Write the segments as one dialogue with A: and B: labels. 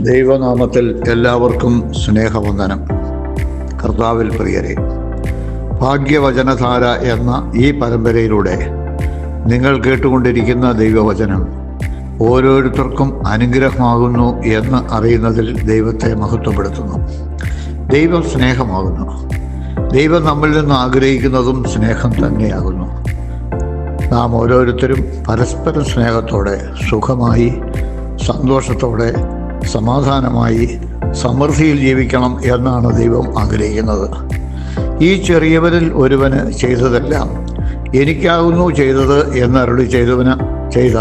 A: ദൈവനാമത്തിൽ എല്ലാവർക്കും സ്നേഹവന്ദനം. കർത്താവിൽ പ്രിയരെ, ഭാഗ്യവചനധാര എന്ന ഈ പരമ്പരയിലൂടെ നിങ്ങൾ കേട്ടുകൊണ്ടിരിക്കുന്ന ദൈവവചനം ഓരോരുത്തർക്കും അനുഗ്രഹമാകുന്നു എന്ന് അറിയുന്നതിൽ ദൈവത്തെ മഹത്വപ്പെടുത്തുന്നു. ദൈവം സ്നേഹമാകുന്നു. ദൈവം നമ്മിൽ നിന്ന് ആഗ്രഹിക്കുന്നതും സ്നേഹം തന്നെയാകുന്നു. നാം ഓരോരുത്തരും പരസ്പരം സ്നേഹത്തോടെ, സുഖമായി, സന്തോഷത്തോടെ, സമാധാനമായി, സമൃദ്ധിയിൽ ജീവിക്കണം എന്നാണ് ദൈവം ആഗ്രഹിക്കുന്നത്. ഈ ചെറിയവരിൽ ഒരുവന് ചെയ്തതെല്ലാം എനിക്കാകുന്നു ചെയ്തത് എന്നരുളി ചെയ്ത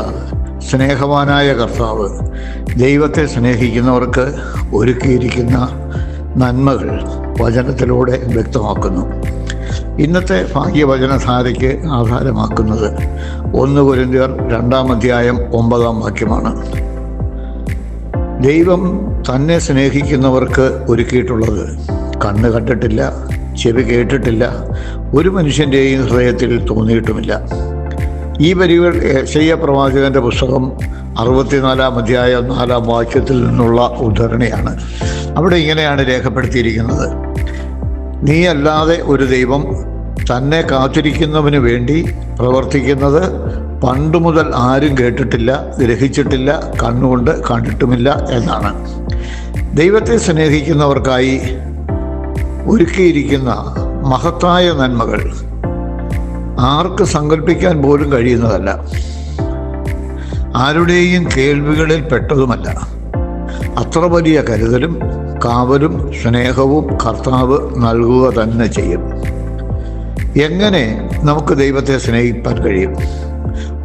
A: സ്നേഹവാനായ കർത്താവ് ദൈവത്തെ സ്നേഹിക്കുന്നവർക്ക് ഒരുക്കിയിരിക്കുന്ന നന്മകൾ വചനത്തിലൂടെ വ്യക്തമാക്കുന്നു. ഇന്നത്തെ ഭാഗ്യവചനധാരയ്ക്ക് ആധാരമാക്കുന്നത് 1 കൊരിന്ത്യർ 2-ാം അധ്യായം 9-ാം വാക്യമാണ്. ദൈവം തന്നെ സ്നേഹിക്കുന്നവർക്ക് ഒരുക്കിയിട്ടുള്ളത് കണ്ണ് കണ്ടിട്ടില്ല, ചെവി കേട്ടിട്ടില്ല, ഒരു മനുഷ്യൻ്റെയും ഹൃദയത്തിൽ തോന്നിയിട്ടുമില്ല. ഈ വരികൾ യെശയ്യാ പ്രവാചകന്റെ പുസ്തകം 64-ാം അധ്യായം 4-ാം വാക്യത്തിൽ നിന്നുള്ള ഉദ്ധരണിയാണ്. അവിടെ ഇങ്ങനെയാണ് രേഖപ്പെടുത്തിയിരിക്കുന്നത്: നീയല്ലാതെ ഒരു ദൈവം തന്നെ കാത്തിരിക്കുന്നവന് വേണ്ടി പ്രവർത്തിക്കുന്നത് പണ്ടു മുതൽ ആരും കേട്ടിട്ടില്ല, ഗ്രഹിച്ചിട്ടില്ല, കണ്ണുകൊണ്ട് കണ്ടിട്ടുമില്ല എന്നാണ്. ദൈവത്തെ സ്നേഹിക്കുന്നവർക്കായി ഒരുക്കിയിരിക്കുന്ന മഹത്തായ നന്മകൾ ആർക്ക് സങ്കല്പിക്കാൻ പോലും കഴിയുന്നതല്ല, ആരുടെയും കേൾവികളിൽ പെട്ടതുമല്ല. അത്ര വലിയ കരുതലും കാവലും സ്നേഹവും കർത്താവ് നൽകുക തന്നെ ചെയ്യും. എങ്ങനെ നമുക്ക് ദൈവത്തെ സ്നേഹിക്കാൻ കഴിയും?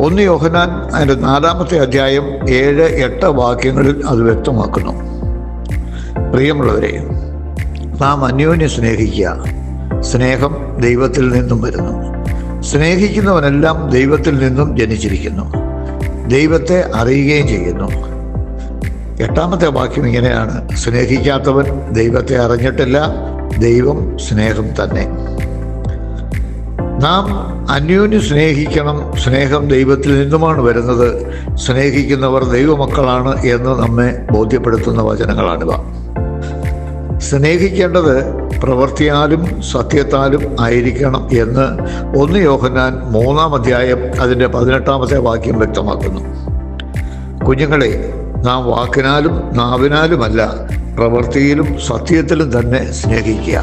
A: 1 യോഹന്നാൻ അതിൻ്റെ 4-ാമത്തെ അധ്യായം 7-8 വാക്യങ്ങളിൽ അത് വ്യക്തമാക്കുന്നു. പ്രിയമുള്ളവരെ, നാം അന്യോന്യം സ്നേഹിക്കുക. സ്നേഹം ദൈവത്തിൽ നിന്നും വരുന്നു. സ്നേഹിക്കുന്നവനെല്ലാം ദൈവത്തിൽ നിന്നും ജനിച്ചിരിക്കുന്നു, ദൈവത്തെ അറിയുകയും ചെയ്യുന്നു. 8-ാമത്തെ വാക്യം ഇങ്ങനെയാണ്: സ്നേഹിക്കാത്തവൻ ദൈവത്തെ അറിഞ്ഞിട്ടില്ല, ദൈവം സ്നേഹം തന്നെ. നാം അന്യോന്യം സ്നേഹിക്കണം. സ്നേഹം ദൈവത്തിൽ നിന്നുമാണ് വരുന്നത്. സ്നേഹിക്കുന്നവർ ദൈവമക്കളാണ് എന്ന് നമ്മെ ബോധ്യപ്പെടുത്തുന്ന വചനങ്ങളാണിവ. സ്നേഹിക്കേണ്ടത് പ്രവൃത്തിയാലും സത്യത്താലും ആയിരിക്കണം എന്ന് 1 യോഹന്നാൻ 3-ാം അധ്യായം അതിൻ്റെ 18-ാമത്തെ വാക്യം വ്യക്തമാക്കുന്നു. കുഞ്ഞുങ്ങളെ, നാം വാക്കിനാലും നാവിനാലുമല്ല, പ്രവൃത്തിയിലും സത്യത്തിലും തന്നെ സ്നേഹിക്കുക.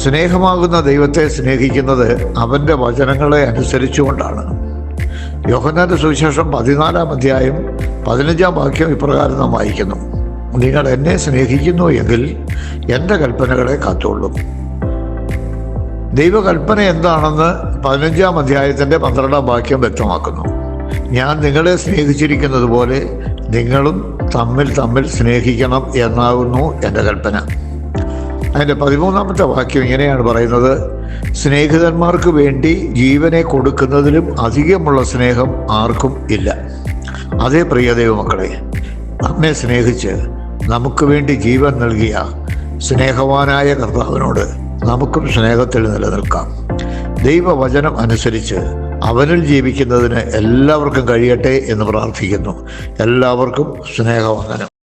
A: സ്നേഹമാകുന്ന ദൈവത്തെ സ്നേഹിക്കുന്നത് അവൻ്റെ വചനങ്ങളെ അനുസരിച്ചുകൊണ്ടാണ്. യോഹന്നാന്റെ സുവിശേഷം 14-ാം അധ്യായം 15-ാം വാക്യം ഇപ്രകാരം നാം വായിക്കുന്നു: നിങ്ങൾ എന്നെ സ്നേഹിക്കുന്നു എങ്കിൽ എൻ്റെ കൽപ്പനകളെ കാത്തുകൊള്ളും. ദൈവകൽപ്പന എന്താണെന്ന് 15-ാം അധ്യായത്തിൻ്റെ 12-ാം വാക്യം വ്യക്തമാക്കുന്നു. ഞാൻ നിങ്ങളെ സ്നേഹിച്ചിരിക്കുന്നത് പോലെ നിങ്ങളും തമ്മിൽ സ്നേഹിക്കണം എന്നാകുന്നു എൻ്റെ കൽപ്പന. അതിൻ്റെ 13-ാമത്തെ വാക്യം ഇങ്ങനെയാണ് പറയുന്നത്: സ്നേഹിതന്മാർക്ക് വേണ്ടി ജീവനെ കൊടുക്കുന്നതിലും അധികമുള്ള സ്നേഹം ആർക്കും ഇല്ല. അതേ പ്രിയ ദൈവമക്കളെ, നമ്മെ സ്നേഹിച്ച് നമുക്ക് വേണ്ടി ജീവൻ നൽകിയ സ്നേഹവാനായ കർത്താവിനോട് നമുക്കും സ്നേഹത്തിൽ നിലനിൽക്കാം. ദൈവവചനം അനുസരിച്ച് അവനിൽ ജീവിക്കുന്നതിന് എല്ലാവർക്കും കഴിയട്ടെ എന്ന് പ്രാർത്ഥിക്കുന്നു. എല്ലാവർക്കും സ്നേഹവന്ദനം.